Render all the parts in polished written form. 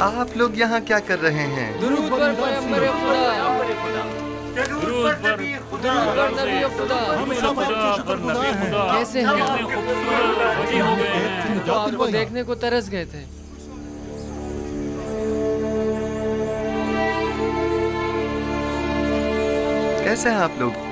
आप लोग यहाँ क्या कर रहे हैं? दुरूद पर पैगंबर खुदा, दुरूद पर नबी खुदा। हम सब खुदा पर नबी खुदा कैसे हैं? कितने खूबसूरत राजी हो गए हैं। तो आपको देखने को तरस गए थे। कैसे हैं आप लोग?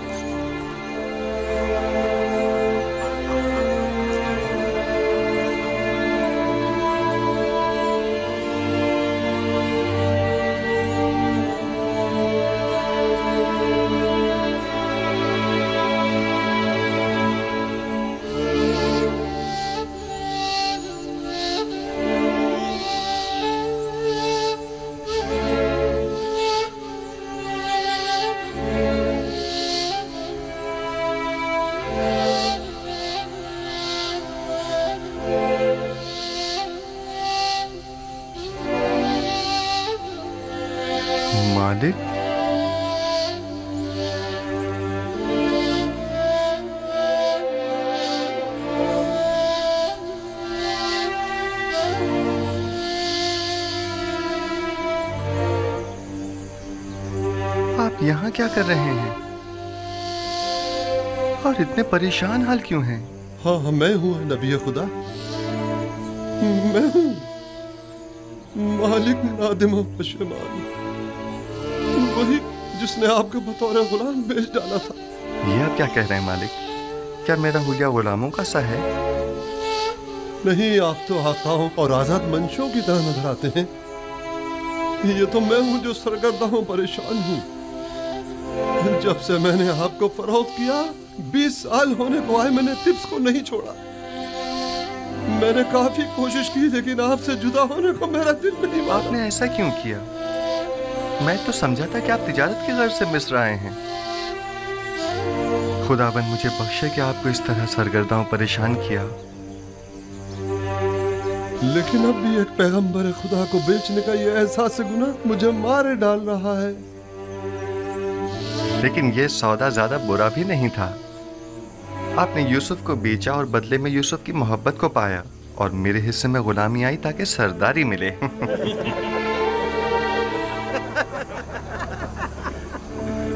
मालिक, आप यहाँ क्या कर रहे हैं? और इतने परेशान हाल क्यों हैं? हाँ, मैं हूँ नबी खुदा, मैं हूँ मालिक नादिम और पशेमान, वही जिसने आपको बतौर गुलाम बेच डाला था। ये आप क्या कह रहे हैं मालिक? क्या मेरा हुलिया गुलामों का सा है? नहीं, आप तो आकाओं और आजाद मंशों की तरह नजर आते हैं। ये तो मैं हूँ जो सरगर्दा हूँ, परेशान हूँ। जब से मैंने आपको फरोख्त किया, 20 साल होने को आए, मैंने तिब्स को नहीं छोड़ा। मैंने काफी कोशिश की, लेकिन आपसे जुदा होने को मेरा दिल नहीं माना। आपने ऐसा क्यों किया? मैं तो समझा था कि आप तिजारत की गर्ज से मिस्र आए हैं। खुदावन मुझे बख्शे कि आपको इस तरह सरगर्दा और परेशान किया। लेकिन अब भी एक पैगंबर खुदा को बेचने का ये एहसास गुनाह मुझे मारे डाल रहा है। लेकिन ये सौदा ज्यादा बुरा भी नहीं था। आपने यूसुफ को बेचा और बदले में यूसुफ की मोहब्बत को पाया, और मेरे हिस्से में गुलामी आई ताकि सरदारी मिले।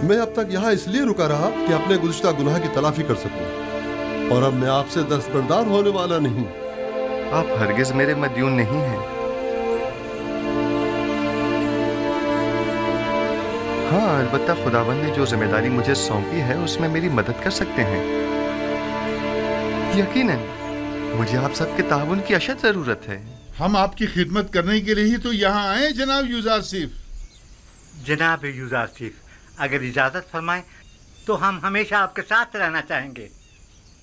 मैं अब तक यहाँ इसलिए रुका रहा कि अपने गुज़िश्ता गुनाह की तलाफी कर सकूं, और अब मैं आपसे दस्तबरदार होने वाला नहीं। आप हरगिज मेरे मदयून नहीं हैं। हाँ, अलबत्ता खुदावंद ने जो जिम्मेदारी मुझे सौंपी है उसमें मेरी मदद कर सकते हैं। यकीनन मुझे आप सबके ताउन की अशद जरूरत है। हम आपकी खिदमत करने के लिए ही तो यहाँ आए जनाब यूजारसिफ। जनाब यूजारसिफ, अगर इजाजत फरमाएं तो हम हमेशा आपके साथ रहना चाहेंगे।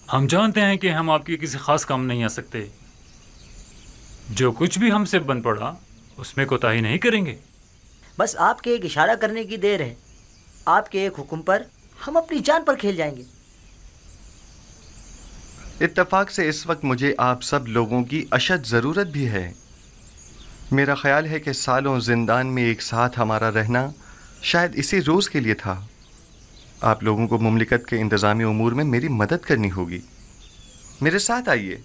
हम जानते हैं कि हम आपकी किसी खास काम नहीं आ सकते। जो कुछ भी हमसे बन पड़ा उसमें कोताही नहीं करेंगे। बस आपके एक इशारा करने की देर है। आपके एक हुक्म पर हम अपनी जान पर खेल जाएंगे। इत्तेफाक से इस वक्त मुझे आप सब लोगों की अशद ज़रूरत भी है। मेरा ख्याल है कि सालों जिंदान में एक साथ हमारा रहना शायद इसी रोज़ के लिए था। आप लोगों को मुमलिकत के इंतज़ामी उमूर में मेरी मदद करनी होगी। मेरे साथ आइए।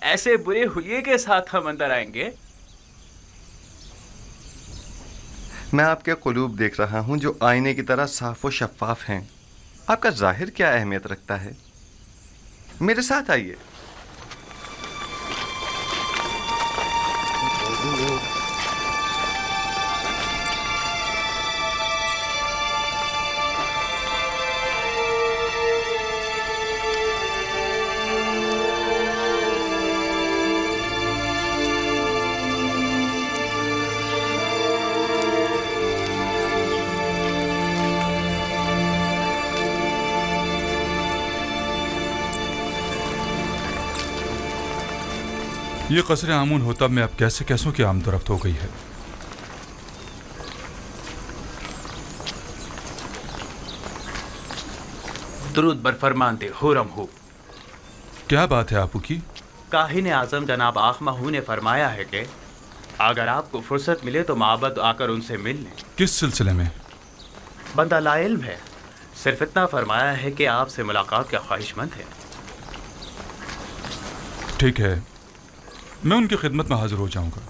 ऐसे बुरे हुलिये के साथ हम अंदर आएंगे? मैं आपके क़ुलूब देख रहा हूँ जो आईने की तरह साफ़ व शफ़ाफ़ हैं। आपका ज़ाहिर क्या अहमियत रखता है? मेरे साथ आइए। ये कसर आमून होता में अब कैसे कैसों की आमदरफ्त हो गई है। दुरूद बर फरमानते हुरम हो। क्या बात है आपू की? काहिन आज़म जनाब आखमाहू ने फरमाया है कि अगर आपको फुर्सत मिले तो माबद आकर उनसे मिल लें। किस सिलसिले में? बंदा लाइल्म है, सिर्फ इतना फरमाया है कि आपसे मुलाकात का ख्वाहिशमंद है। ठीक है, मैं उनकी खिदमत में हाजिर हो जाऊंगा।